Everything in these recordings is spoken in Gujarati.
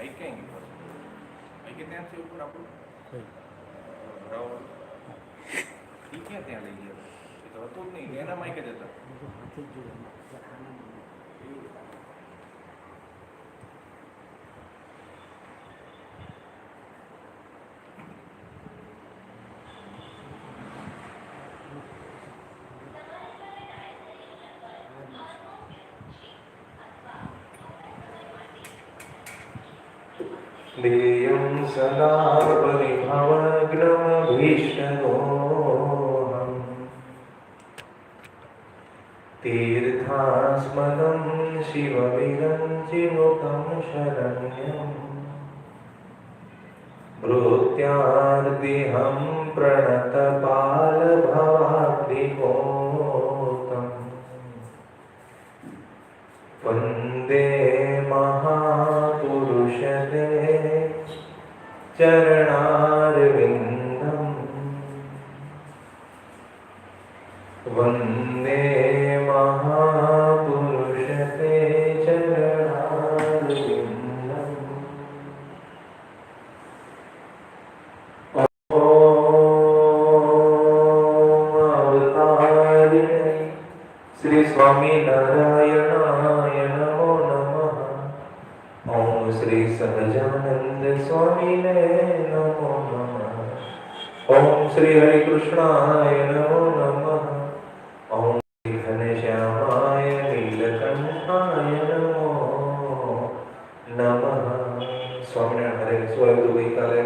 માઇક ક્યાં ગયું? માઇક ત્યાંથી ઉપર આપણું એ ક્યાં ત્યાં લઈ ગયા? એ તો હતું જ નહીં, એના માઇક જ હતા. देयं सदा परिभवग्नमभीष्टदोहम् तीर्थास्मदं शिवविरञ्जिनुतं शरण्यम् भृत्यार्तिहं प्रणतपालभाग्निपोतम् वन्दे महापुरुषते चरणारविन्दम् वन्दे महापुरुषते चरणारविन्दम् अवतारिणे श्री स्वामीनारायणाय नमो नमः। ओम श्री सहजानंद स्वामिने नमो नमः। ओम श्री हरे कृष्णाय नमो नमः। ओम श्री घनश्यामाय नीलकंठाय नमो नमः। स्वामिनारायण हरे स्वामी गई काले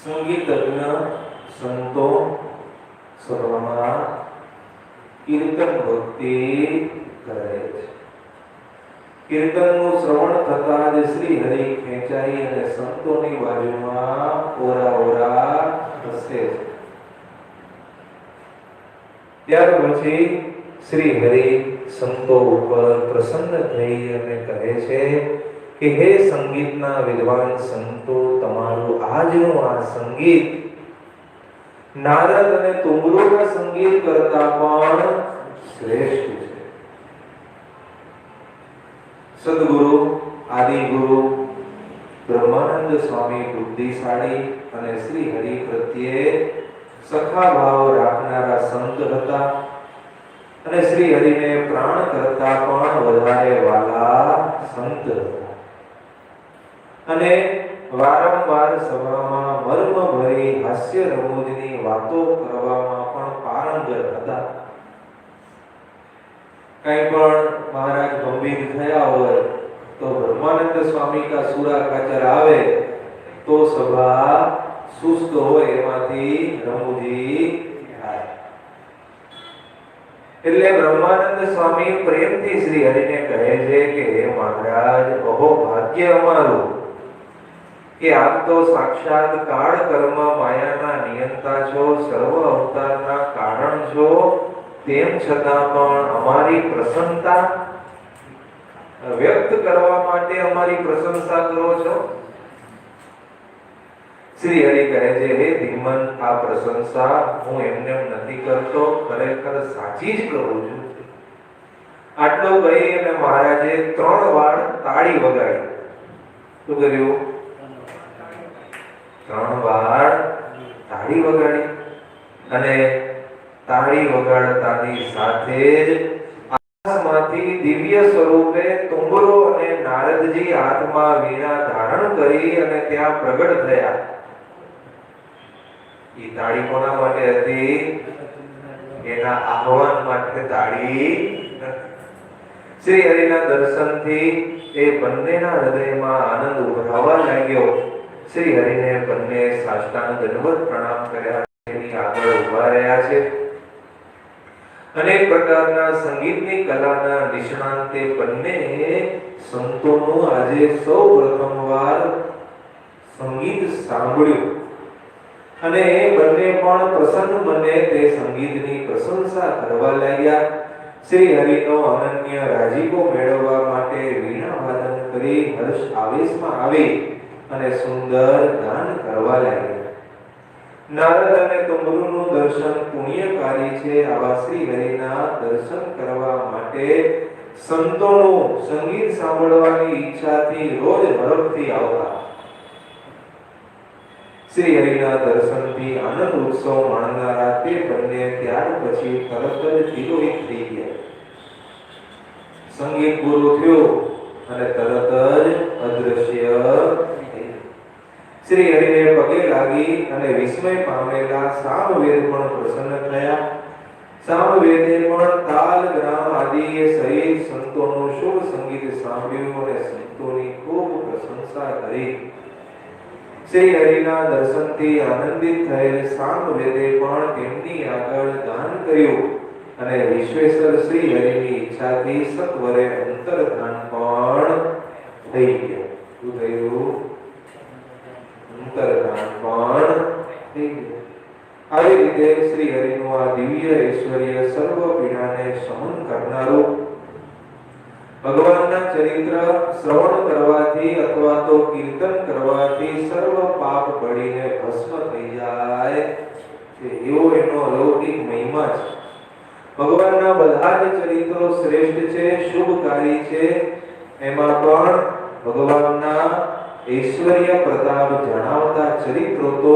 संगीतज्ञ संतो સભામાં કીર્તન ભક્તિ કરે છે. કીર્તનનું શ્રવણ થતાં જ શ્રી હરિ ખેંચાઈ અને સંતોની બાજુમાં ઓરા ઓરા હસે છે. ત્યાર પછી શ્રી હરિ સંતો ઉપર પ્રસન્ન થઈ અને કહે છે કે હે સંગીતના વિદ્વાન સંતો, તમારું આજનું આ સંગીત નારદ અને તુંબરોના સંગીત કરતા પણ શ્રેષ્ઠ છે. સદગુરુ આદિગુરુ બ્રહ્માનંદ સ્વામી બુદ્ધિશાળી અને શ્રી હરિ પ્રત્યે સખા ભાવ રાખનારા સંત હતા અને શ્રી હરિને પ્રાણ કરતા પણ વધારે વાલા સંત હતા અને વારંવાર સભામાં મર્મભરી હાસ્ય રમૂજની વાતો કરવામાં પણ પારંગત હતા. કઈ પણ મહારાજ ગંભીર થયા હોય તો બ્રહ્માનંદ સ્વામી કા સુરા ખાચર આવે તો સભા સુસ્ત હોય એમાંથી રમૂજી થાય. એટલે બ્રહ્માનંદ સ્વામી પ્રેમથી શ્રી હરિને કહે છે કે હે મહારાજ, અહો ભાગ્ય અમારું કે આપ તો સાક્ષાત કાળ કર્મ માયાના નિયંતા છો, સર્વ અવતારના કારણ છો, તેમ છતાં પણ અમારી પ્રસન્નતા વ્યક્ત કરવા માટે અમારી પ્રશંસા કરો છો. શ્રી હરિ કહે છે, હે ધીમન, આ પ્રશંસા હું એમને નથી કરતો, ખરેખર સાચી જ કરું છું. આટલું કહી અને મહારાજે 3 વાર તાળી વગાડી. શું કર્યું? 3 વાર તાળી વગાડી અને તાળી વગાડતાની સાથે જ આકાશમાંથી દિવ્ય સ્વરૂપે તુંબરો અને નારદજી હાથમાં વીણા ધારણ કરી અને ત્યાં પ્રગટ થયા. એ તાળી કોના માટે હતી? એના આહવાન માટે તાળી. શ્રી હરિના દર્શનથી એ બંનેના હૃદયમાં આનંદ ઉભરાવા લાગ્યો. શ્રી હરિને બંને સાષ્ટાંગ દંડવત પ્રણામ કર્યા. એની આગળ ઉભા રહ્યા છે. અનેક પ્રકારના સંગીતની કલાના નિષ્ણાંતે બંને સંતોનું આજે સૌ પ્રથમવાર સંગીત સાંભળ્યું અને એ બંને પણ પ્રસન્ન મને તે સંગીતની પ્રશંસા કરવા લાગ્યા. શ્રી હરિનો અનન્ય રાજીપો મેળવવા માટે વીણા વાદન કરી હર્ષ આવેશમાં આવી અને સુંદર ગાન કરવા લાગ્યા. નારદ અને તુંબરુનું દર્શન પુણ્યકારી છે. આવા શ્રી હરિના દર્શન કરવા માટે સંતોનું સંગીત સાંભળવાની ઈચ્છાથી રોજ હરખથી આવતા. શ્રી હરિના દર્શનથી આનંદ ઉત્સવ માણનારા તે બંને ત્યાર પછી તરત જ તિરોહિત થઈ ગયા. સંગીત પૂરું થયું અને તરત જ અદ્રશ્ય થઈ. શ્રી હરિને પગે લાગી અને વિસ્મય પામેલા સામવેદ પણ પ્રસન્ન થયા. સામવેદે પણ તાલ ગ્રામ આદિ સહિત સંતોનું શુભ સંગીત સાંભળ્યું અને સંતોની ખૂબ પ્રશંસા કરી. શ્રી હરિના દર્શનથી આનંદિત થયેલ સામવેદે પણ તેમની આગળ ગાન કર્યું અને વિશ્વેશ્વર શ્રી હરિની ઈચ્છાથી સત્વરે અંતર્ધાન પણ થઈ ગયું. શું થયું? અંતર્ધાન પણ થઈ ગયું. આવી રીતે શ્રી હરિનું આ દિવ્ય ઐશ્વર્ય સર્વ પીડાને શમન કરનારું, ભગવાનના ચરિત્ર શ્રવણ કરવાથી અથવા તો કીર્તન કરવાથી સર્વ પાપ બળીને ભસ્મ થઈ જાય એવો એનો અલૌકિક મહિમા છે. ભગવાનના બધા જ ચરિત્રો શ્રેષ્ઠ છે, શુભકારી છે. એમાં પણ ભગવાનના ઐશ્વર્ય પ્રતાપ જણાવતા ચરિત્રો તો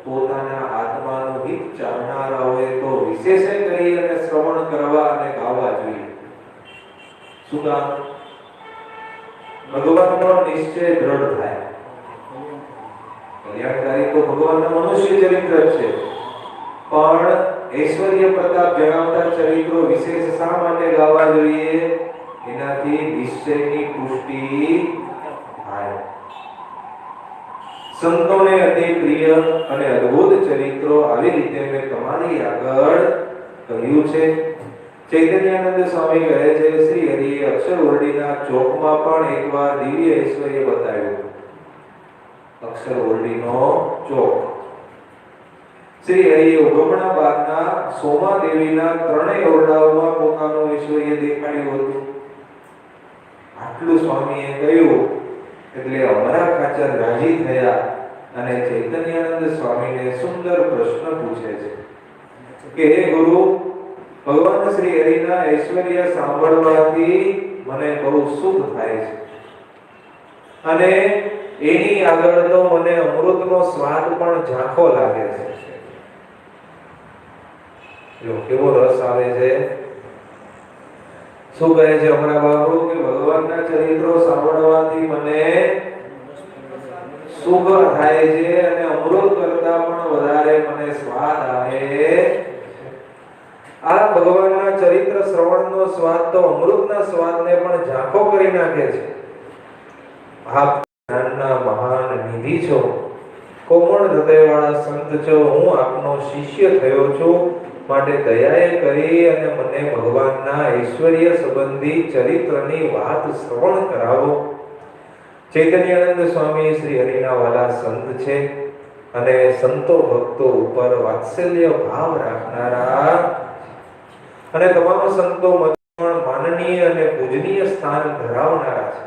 પોતાના આત્માનું હિત ચાહનારાઓએ તો વિશેષ કરી અને શ્રવણ કરવા અને ગાવા જોઈએ. શું કામ? ભગવાનનો નિશ્ચય દ્રઢ થાય. કલ્યાણકારી તો ભગવાનના મનુષ્ય ચરિત્ર છે, પણ ઐશ્વર્ય પ્રતાપ જણાવતા ચરિત્રો વિશેષ શા માટે ગાવા જોઈએ? એનાથી નિશ્ચયની પુષ્ટિ થાય. સંતોને અતિ પ્રિય અને અદ્ભુત ચરિત્રો આવી રીતે મેં તમારી આગળ કહ્યું છે. ચૈતન્યાનંદ સ્વામી કહે છે, શ્રી હરિએ અક્ષરવર્ડીના ચોકમાં પણ એકવાર દિવ્ય ઐશ્વર્ય બતાવ્યું. અક્ષરવર્ડીનો ચોક. શ્રી હરિએ ઉગમણા બાદના સોમાદેવીના ત્રણેય ઓરડાઓમાં પોતાનું ઐશ્વર્ય દેખાડ્યું હતું. આટલું સ્વામીએ કહ્યું એટલે અમરા ખાચર રાજી થયા અને ચૈતન્યાનંદ સ્વામીને સુંદર પ્રશ્ન પૂછે છે કે હે ગુરુ, ભગવાન શ્રી હરિના ઐશ્વર્ય સાંભળવાથી મને બહુ સુખ થાય છે અને એની આગળ તો મને અમૃતનો સ્વાદ પણ ઝાંખો લાગે છે. જો કેવો રસ આવે છે. શું કહે છે હમણાં બાબુ કે ભગવાનના ચરિત્રો સાંભળવાથી મને સુખ થાય છે અને અમૃત કરતા પણ વધારે મને સ્વાદ આવે. આ ભગવાનના ચરિત્ર શ્રવણનો સ્વાદ તો અમૃતના સ્વાદને પણ ઝાંખો કરી નાખે છે. આપ જ્ઞાનના મહાન નિધિ છો, કોમળ હૃદયવાળા સંત છો. હું આપનો શિષ્ય થયો છું, માટે દયાએ કરી અને મને ભગવાનના ઐશ્વર્ય સંબંધી ચરિત્રની વાત શ્રવણ કરાવો. ચૈતન્યાનંદ સ્વામી શ્રી હરિના વાલા સંત છે અને સંતો ભક્તો ઉપર વાત્સલ્ય ભાવ રાખનારા અને તમામ સંતો મધ્યમાં માનનીય અને પૂજનીય સ્થાન ધરાવનારા છે.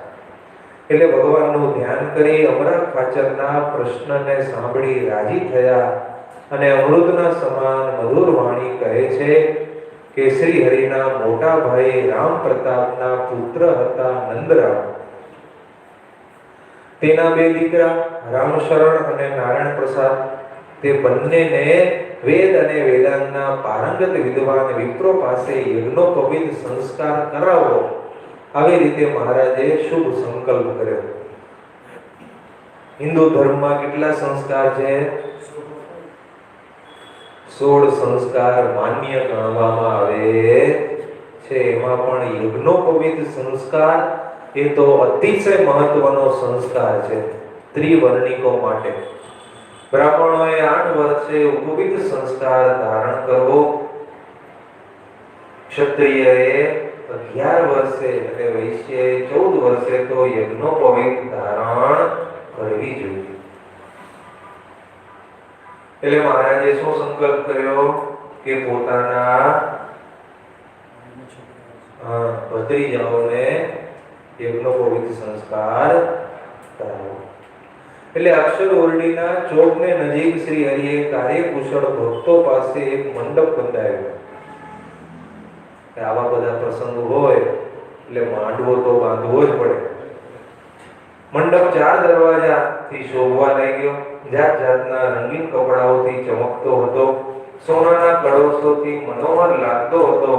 એટલે ભગવાનનું ધ્યાન કરી અમરા ખાચરના પ્રશ્નને સાંભળી રાજી થયા અને અમૃતના સમાન મધુર વાણી કહે છે કે શ્રી હરિના મોટા ભાઈ રામ પ્રતાપના પુત્ર હતા નંદરામ. તેના બે દીકરા રામશરણ અને નારાયણ પ્રસાદ, તે બંનેને વેદ અને વેદાંતના પારંગત વિદ્વાન વિપ્રો પાસે યજ્ઞોપવિત સંસ્કાર કરાવો, આવી રીતે મહારાજે શુભ સંકલ્પ કર્યો. હિન્દુ ધર્મમાં કેટલા સંસ્કાર છે? 16 સંસ્કાર માન્ય ગણવામાં આવે છે. એમાં પણ યજ્ઞોપવિત સંસ્કાર એ તો અતિશય મહત્વનો સંસ્કાર છે ત્રિવર્ણિકો માટે. બ્રાહ્મણોએ 8 વર્ષે ઉપવિત સંસ્કાર ધારણ કરવો, ક્ષત્રિયએ 11 વર્ષે અને વૈશ્યએ 14 વર્ષે તો યજ્ઞોપવિત ધારણ કરવી જોઈએ. એટલે મહારાજે શું સંકલ્પ કર્યો કે પોતાના ભત્રીજાઓને યજ્ઞોપવિત સંસ્કાર કરાવો. એટલે અક્ષર ઓરડીના ચોકને નજીક શ્રી હરિએ કાર્યકુશળ ભક્તો પાસે એક મંડપ બંધાવ્યો. આવા બધા પ્રસંગો હોય એટલે માંડવો તો બાંધવો જ પડે. મંડપ 4 દરવાજાથી શોભવા લાગ્યો. જાત જાતના રંગીન કપડાઓથી ચમકતો હતો. સોનાના કળશોથી મનોહર લાગતો હતો.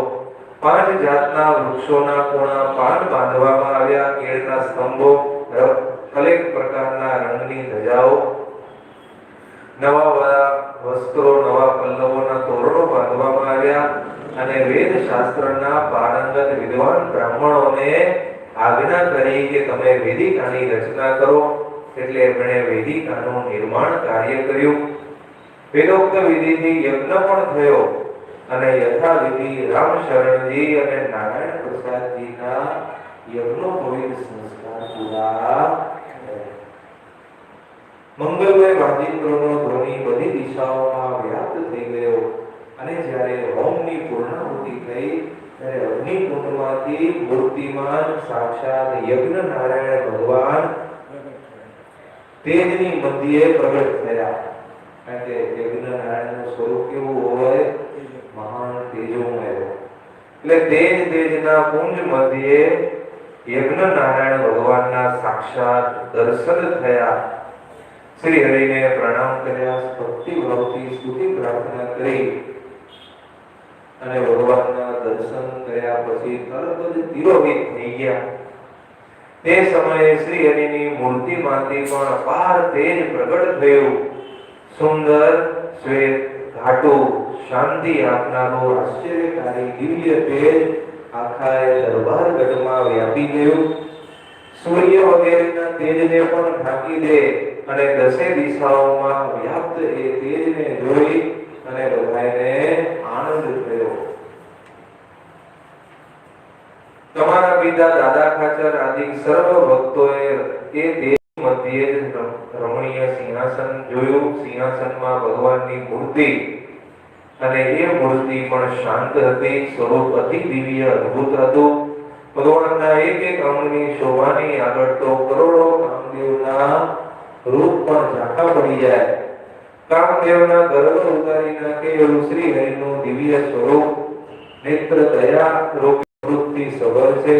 5 જાતના વૃક્ષોના કોણા પાન બાંધવામાં આવ્યા. કેળના સ્તંભો, અનેક પ્રકારના રંગની ધજાઓ, નવા વસ્ત્રો, નવા પલ્લવોના તોરણો બાંધવામાં આવ્યા. અને વેદ શાસ્ત્રના પારંગત વિદ્વાન બ્રાહ્મણોને આજ્ઞા કરી કે તમે વેદિકાની રચના કરો. એટલે એમણે વેદિકાનું નિર્માણ કાર્ય કર્યું. વેદોક્ત વિધિથી યજ્ઞ પણ થયો અને યથાવિધિ રામશરણજી અને નારાયણ પ્રસાદજીના યજ્ઞોપવિત સંસ્કાર પૂરા. મંગલમય વાજિંત્રોનો ધ્વનિ બધી દિશાઓમાં વ્યાપ્ત થઈ ગયો અને જ્યારે હોમની પૂર્ણાહુતિ થઈ ત્યારે અગ્નિકુંડમાંથી મૂર્તિમાન સાક્ષાત યજ્ઞ નારાયણ ભગવાન તેજની મધ્યે પ્રગટ થયા. કારણ કે યજ્ઞ નારાયણનું સ્વરૂપ કેવું હોય? મહાન તેજોમય. એટલે તેજના પુંજ મધ્યે યજ્ઞ નારાયણ ભગવાનના સાક્ષાત દર્શન થયા. શ્રી હરિને પ્રણામ કર્યા, ભક્તિ ભાવથી સ્તુતિ પ્રાર્થના કરી અને ભગવાનના દર્શન કર્યા પછી તરત જ તિરોહિત થઈ ગયા. તે સમયે શ્રી હરિની મૂર્તિમાંથી પણ અપાર તેજ પ્રગટ થયું. સુંદર શ્વેત ઘાટું શાંતિ આપનારું આશ્ચર્યકારી દિવ્ય તેજ આખા દરબારગઢમાં વ્યાપી ગયું. સૂર્ય વગેરેના તેજને પણ ઢાંકી દે અને 10 દિશાઓમાં વ્યાપ્ત એ તેજને જોઈ અને બધાને આનંદ થયો. તમારા પિતા દાદા ખાચર આદિ સર્વ ભક્તોએ એ તેજ મધ્યે જ રમણીય સિંહાસન જોયું. સિંહાસનમાં ભગવાનની મૂર્તિ અને એ મૂર્તિ પણ શાંત હતી. સ્વરૂપ અતિ દિવ્ય અદ્ભુત હતું. ભગવાનના એક એક અંગની શોભાની આગળ તો કરોડો કામદેવના રૂપ પણ ઝાંખા પડી જાય. કામદેવના ગર્વ ઉતારી નાખે એવું શ્રી હરિનું દિવ્ય સ્વરૂપ નેત્ર દયા રૂપ વૃત્તિ સબર છે.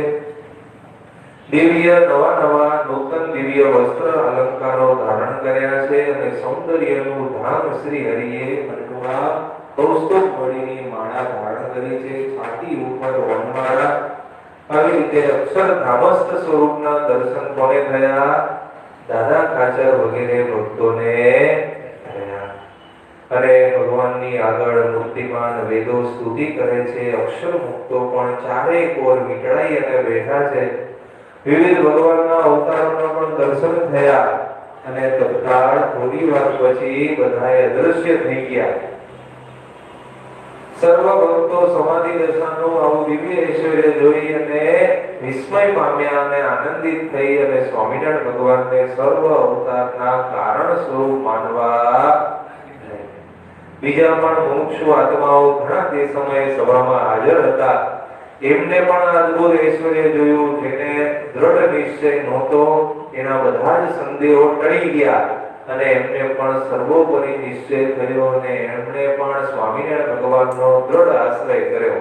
દિવ્ય નવા નૂતન દિવ્ય વસ્ત્ર અલંકારો ધારણ કર્યા છે અને સૌંદર્યનું ધામ શ્રી હરિએ કંઠમાં કૌસ્તુભ મણીની માળા ધારણ કરી છે. છાતી ઉપર વનમાળા. આવી રીતે અક્ષરધામસ્થ સ્વરૂપના દર્શન કોને થયા? દાદા ખાચર વગેરે ભક્તોને થયા. અને ભગવાનની આગળ મૂર્તિમાન વેદો સ્તુતિ કરે છે. અક્ષર મુક્તો પણ ચારે કોર મીટળાઈ અને બેઠા છે. વિવિધ ભગવાનના અવતારોના પણ દર્શન થયા અને તત્કાળ થોડી વાર પછી બધાએ અદૃશ્ય થઈ ગયા. સર્વ ભક્તો સમાધિ દર્શનનું આવું દિવ્ય ઐશ્વર્ય જોઈ અને વિસ્મય પામ્યા અને આનંદિત થઈ અને સ્વામિનારાયણ ભગવાનને સર્વ અવતારના કારણ સ્વરૂપ માનવા. બીજા પણ મુમુક્ષુ આત્માઓ ઘણા તે સમયે સભામાં હાજર હતા. એમને પણ અદ્ભુત ઐશ્વર્ય જોયું. જેને દ્રઢ નિશ્ચય નહોતો એના બધા જ સંદેહો ટળી ગયા અને એમને પણ સર્વોપરી નિશ્ચય થયો અને એમણે પણ સ્વામિનારાયણ ભગવાનનો દ્રઢ આશ્રય કર્યો.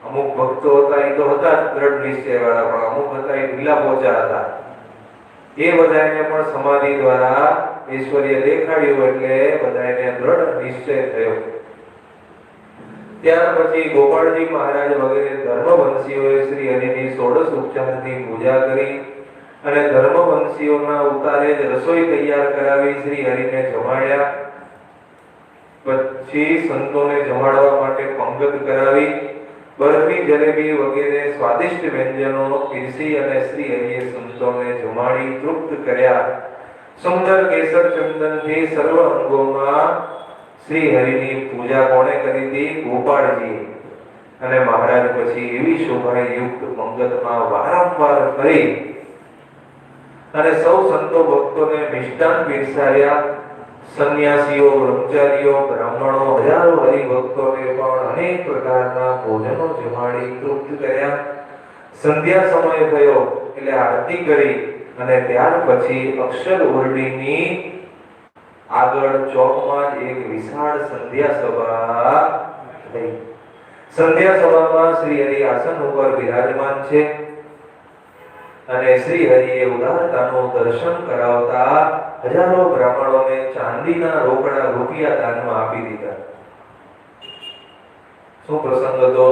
અમુક ભક્તો હતા એ તો હતા જ દ્રઢ નિશ્ચય વાળા, પણ અમુક હતા એ ઢીલા પોચા હતા. એ બધાને પણ સમાધિ દ્વારા ઐશ્વર્ય દેખાડ્યું એટલે બધાને દ્રઢ નિશ્ચય થયો. ત્યાર પછી ગોપાળજી મહારાજ વગેરે ધર્મવંશીઓએ શ્રી હરિની 16 ઉપચારથી પૂજા કરી અને ધર્મવંશીઓના ઉતારે જ રસોઈ તૈયાર કરાવી શ્રી હરિને જમાડ્યા. પછી સંતોને જમાડવા માટે પંગત કરાવી, બરફી, જલેબી વગેરે સ્વાદિષ્ટ વ્યંજનો પીરસી અને શ્રી હરિએ સંતોને જમાડી તૃપ્ત કર્યા. સુંદર કેસર ચંદનથી સર્વ અંગોમાં શ્રી હરિની પૂજા કોણે કરી હતી? ગોપાળજી. અને મહારાજ પછી એવી શોભાયુક્ત પંગતમાં વારંવાર કરી અને સૌ સંતો ભક્તોને મિષ્ટાન પીરસાયા. સંન્યાસીઓ, બ્રહ્મચારીઓ, બ્રાહ્મણો, હજારો હરિભક્તોને પણ અનેક પ્રકારના ભોજનો જમાડી તૃપ્ત કર્યા. સંધ્યા સમય થયો એટલે આરતી કરી અને ત્યાર પછી અક્ષર ઓરડીની આગળ ચોકમાં જ એક વિશાળ સંધ્યા સભા થઈ. સંધ્યા સભામાં શ્રી હરિ આસન ઉપર બિરાજમાન છે અને શ્રી હરિએ ઉદારતાનું દર્શન કરાવતા હજારો બ્રાહ્મણોને ચાંદીના રોકડા રૂપિયા દાનમાં આપી દીધા. શું પ્રસંગ હતો?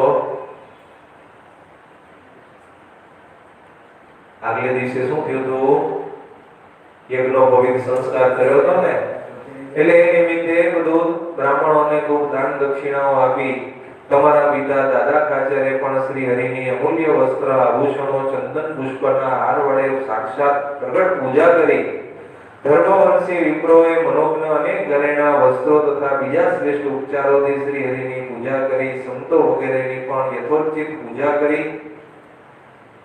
આગલે દિવસે શું થયું હતું? યજ્ઞ પવિત્ર સંસ્કાર કર્યો હતો ને, એટલે એ નિમિત્તે બધું બ્રાહ્મણોને ખૂબ દાન દક્ષિણાઓ આપી. તમારા પિતા દાદા કાચરે પણ શ્રી હરિની અમૂલ્ય વસ્ત્ર, આભૂષણો, ચંદન પુષ્પના હાર વડે સાક્ષાત પ્રગટ પૂજા કરી. ધર્મવંશી વિપ્રોએ મનોજ્ઞ અનેક ઘરેણા, વસ્ત્રો તથા બીજા શ્રેષ્ઠ ઉપચારોથી શ્રી હરિની પૂજા કરી. સંતો વગેરેની પણ યથોચિત પૂજા કરી.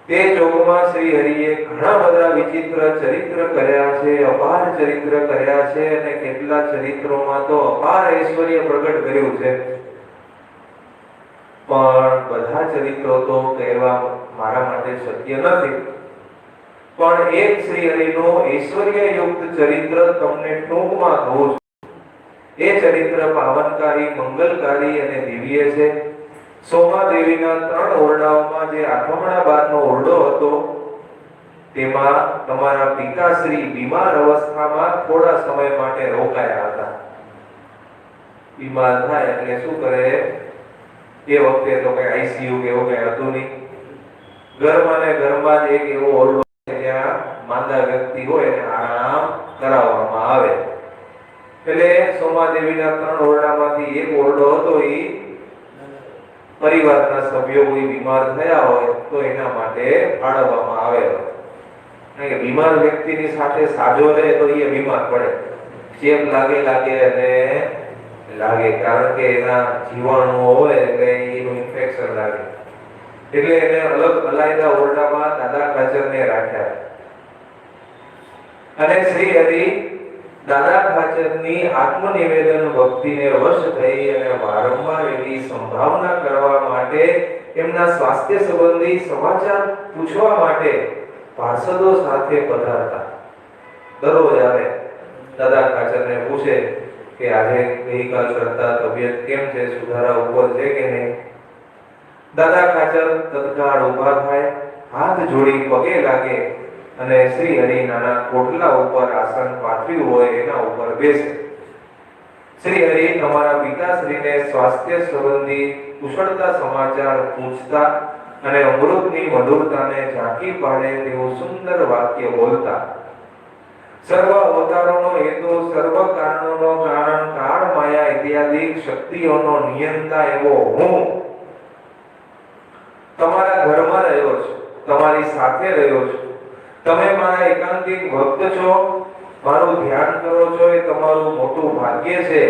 તે ચોકમાં શ્રી હરિએ ઘણા બધા વિચિત્ર ચરિત્ર કર્યા છે, અપાર ચરિત્ર કર્યા છે અને કેટલા ચરિત્રોમાં તો અપાર ઐશ્વર્ય પ્રગટ કર્યું છે. પણ બધા ચરિત્રો તો કહેવા મારા માટે શક્ય નથી, પણ એક શ્રી હરિનું ઐશ્વર્યયુક્ત ચરિત્ર તમને ટૂંકમાં કહું છું. એ ચરિત્ર પાવનકારી, મંગલકારી અને દિવ્ય છે. સોમાદેવીના 3 ઓરડાઓમાં જે આઠમણા બારનો ઓરડો હતો તેમાં તમારા પિતાશ્રી બીમાર અવસ્થામાં થોડા સમય માટે રોકાયા હતા. બીમાર થાય એટલે શું કરે? એ વખતે તો કઈ આઈસીયુ કે એવું કઈ હતું નહીં. ઘરમાં ને ઘરમાં જ એક એવો ઓરડો ત્યાં માંદા વ્યક્તિ હોય એને આરામ કરાવવામાં આવે. એટલે સોમાદેવીના 3 ઓરડામાંથી એક ઓરડો હતો એ પરિવારના સભ્યો કોઈ બીમાર થયા હોય તો એના માટે ફાળવવામાં આવેલો. કારણ કે બીમાર વ્યક્તિની સાથે સાજો રહે તો એ બીમાર પડે, ચેપ લાગે અને લાગે, કારણ કે એના જીવાણુઓ હોય એટલે એનું ઇન્ફેક્શન લાગે. એટલે એને અલગ અલાયદા ઓરડામાં દાદા ખાચરને રાખ્યા. અને શ્રી હરિ દાદા ખાચરની આત્મનિવેદન ભક્તિને વશ થઈ અને વારંવાર એની સંભાવના કરવા માટે, એમના સ્વાસ્થ્ય સંબંધી સમાચાર પૂછવા માટે પાર્ષદો સાથે પધારતા. દરરોજ આવે, દાદા ખાચરને પૂછે કે આજે ગઈકાલ કરતા તબિયત કેમ છે, સુધારા ઉપર છે કે નહીં. દાદા ખાચર તત્કાળ ઊભા થાય, હાથ જોડી પગે લાગે અને શ્રી હરિ નાના કોટલા ઉપર આસન પાથર્યું હોય એના ઉપર બેસે. શ્રી હરિ તમારા પિતાશ્રીને સ્વાસ્થ્ય સંબંધી કુશળતા સમાચાર પૂછતા અને અમૃતની મધુરતાને ઝાંકી પાડે તેવું સુંદર વાક્ય બોલતા. સર્વ અવતારોનો હેતુ, સર્વ કારણોનો કારણ, કાળ, માયા ઇત્યાદિ શક્તિઓનો નિયંતા એવો હું તમારા ઘરમાં રહ્યો છું, તમારી સાથે રહ્યો છું. તમે મારા એકાંતિક ભક્ત છો, મારું ધ્યાન કરો છો, એ તમારું મોટું ભાગ્ય છે.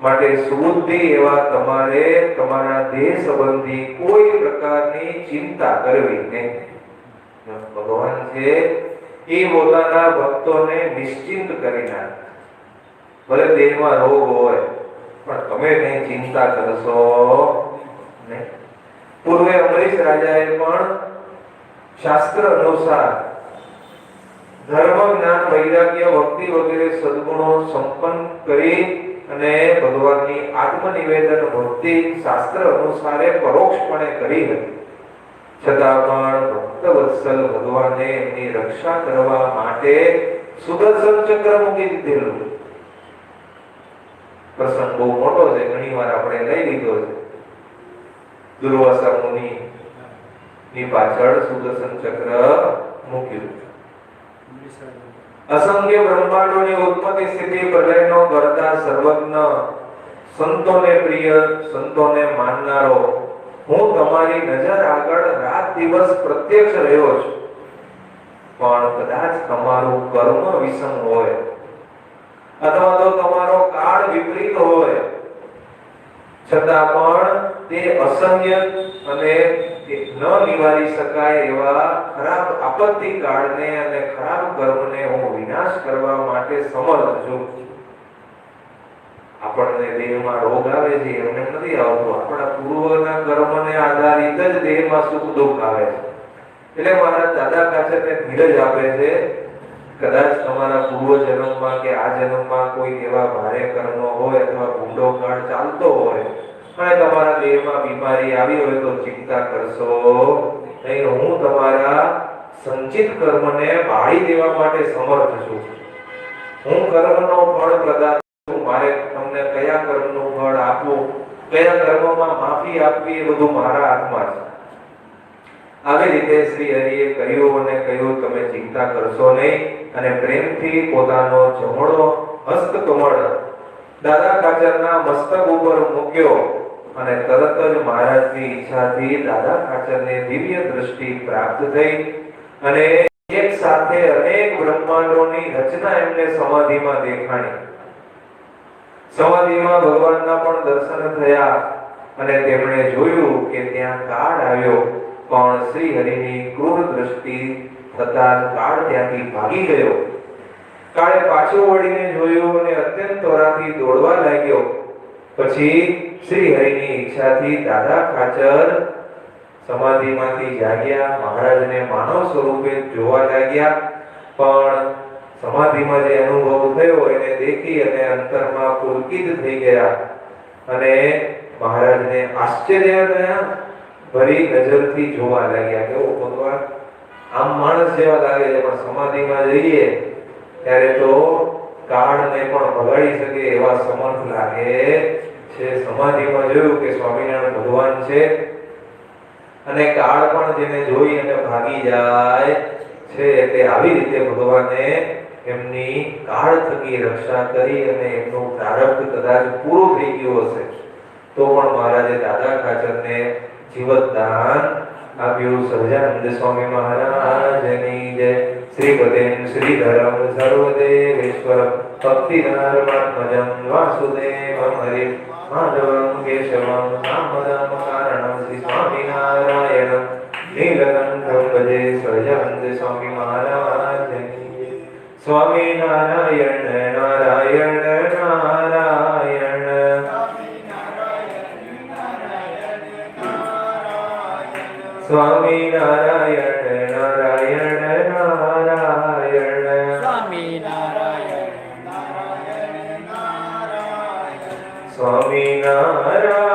માટે સુબુદ્ધિ એવા તમારે તમારા દેહ સંબંધી કોઈ પ્રકારની ચિંતા કરવી નહીં. ભગવાન છે એ પોતાના ભક્તોને નિશ્ચિંત કરી નાખે. ભલે દેહમાં રોગ હોય પણ તમે કઈ ચિંતા કરશો નહીં. પૂર્વે અમરીશ રાજાએ પણ શાસ્ત્ર અનુસાર ધર્મ, જ્ઞાન, વૈરાગ્ય, ભક્તિ વગેરે સદગુણો સંપન્ન કરી અને ભગવાનની આત્મનિવેદન ભક્તિ શાસ્ત્ર અનુસારે પરોક્ષપણે કરી હતી, છતાં પણ ભક્તવત્સલ ભગવાને એમની રક્ષા કરવા માટે સુદર્શન ચક્ર મૂકી દીધેલું. પ્રસંગ બહુ મોટો છે, ઘણી વાર આપણે લઈ લીધો છે. દુર્વાસા મુનિ ની પાછળ સુદર્શન ચક્ર મૂક્યું. અસંખ્ય બ્રહ્માંડોની ઉત્પત્તિ સ્થિતિ પ્રલયનો કરતા સર્વજ્ઞ, સંતોને પ્રિય, સંતોને માનનારો હું તમારી નજર આગળ રાત દિવસ પ્રત્યક્ષ રહ્યો છું. પણ કદાચ તમારું કર્મ વિષમ હોય અથવા તો તમારો કાળ વિપરીત હોય, છતાં પણ તે અસહ્ય અને ન નિવારી શકાય એવા ખરાબ આપત્તિ કાળને અને ખરાબ કર્મને હું વિનાશ કરવા માટે સમર્થ છું. આપણને દેહમાં રોગ આવે છે એમને નથી આવતો, આપણા પૂર્વના કર્મને આધારિત જ દેહમાં સુખ દુઃખ આવે છે. એટલે મારા દાદા કાચરને ધીરજ આપે છે, કદાચ તમારા પૂર્વ જન્મમાં કે આ જન્મમાં કોઈ એવા ભારે કર્મો હોય અથવા ભૂંડો કાળ ચાલતો હોય અને તમારા દેહમાં બીમારી આવી હોય તો ચિંતા કરશો નહીં. હું તમારા સંચિત કર્મને બાળી દેવા માટે સમર્થ છું. હું કર્મનો ફળ પ્રદાતા છું. મારે તમને કયા કર્મનું ફળ આપવું, કયા કર્મમાં માફી આપવી એ બધું મારા હાથમાં છે. આવી રીતે શ્રી હરિએ કહ્યું અને કહ્યું તમે ચિંતા કરશો નહીં, અને પ્રેમથી પોતાનો જમણો હસ્તકમળ દાદા કાચરના મસ્તક ઉપર મૂક્યો અને તરત જ મહારાજની ઈચ્છાથી દાદા ખાચરને દિવ્ય દ્રષ્ટિ પ્રાપ્ત થઈ અને એક સાથે અનેક બ્રહ્માંડોની રચના એમને સમાધિમાં દેખાણી. સમાધિમાં ભગવાનના પણ દર્શન થયા અને તેમણે જોયું કે ત્યાં કાળ આવ્યો, પણ શ્રી હરિની ક્રૂર દ્રષ્ટિ થતાં કાળ ત્યાંથી ભાગી ગયો. કાળે પાછો વળીને જોયું અને અત્યંત ત્વરાથી દોડવા લાગ્યો. પછી શ્રી હરિની ઈચ્છાથી દાદા ખાચર સમાધિમાંથી જાગ્યા, મહારાજને માનવ સ્વરૂપે જોવા લાગ્યા. પણ સમાધિમાં જે અનુભવ થયો એને દેખી અને અંતરમાં પુલકિત થઈ ગયા અને મહારાજને આશ્ચર્ય ભરી નજરથી જોવા લાગ્યા કે ઓ ભગવાન, આમ માણસ જેવા લાગે છે પણ સમાધિમાં જઈએ ત્યારે તો કાળને પણ ભગાડી શકે એવા સમર્થ લાગે છે. સમાધિમાં જોયું કે સ્વામિનારાયણ ભગવાન છે અને કાળ પણ જેને જોઈ અને ભાગી જાય છે. એટલે આવી રીતે ભગવાને એમની કાળ થકી રક્ષા કરી અને એમનું પ્રારબ્ધ કદાચ પૂરું થઈ ગયું હશે તો પણ મહારાજે દાદા ખાચરને જીવતદાન આપ્યું. સહજાનંદ સ્વામી મહારાજની જય. શ્રી પદેન શ્રીધરમ સર્વદેવેશ્વર ભક્તિનારમાત્મજં વાસુદેવમ હરિ માધવમ કેશવમ નામદમ કારણમ શ્રી સ્વામિનારાયણ નીલકંઠમ ભજે. સહજાનંદ સ્વામી મહારાજની જય. સ્વામિનારાયણ નારાયણ નારાયણ સ્વામિનારાયણ નારાયણ નારાયણ સ્વામિનારાયણ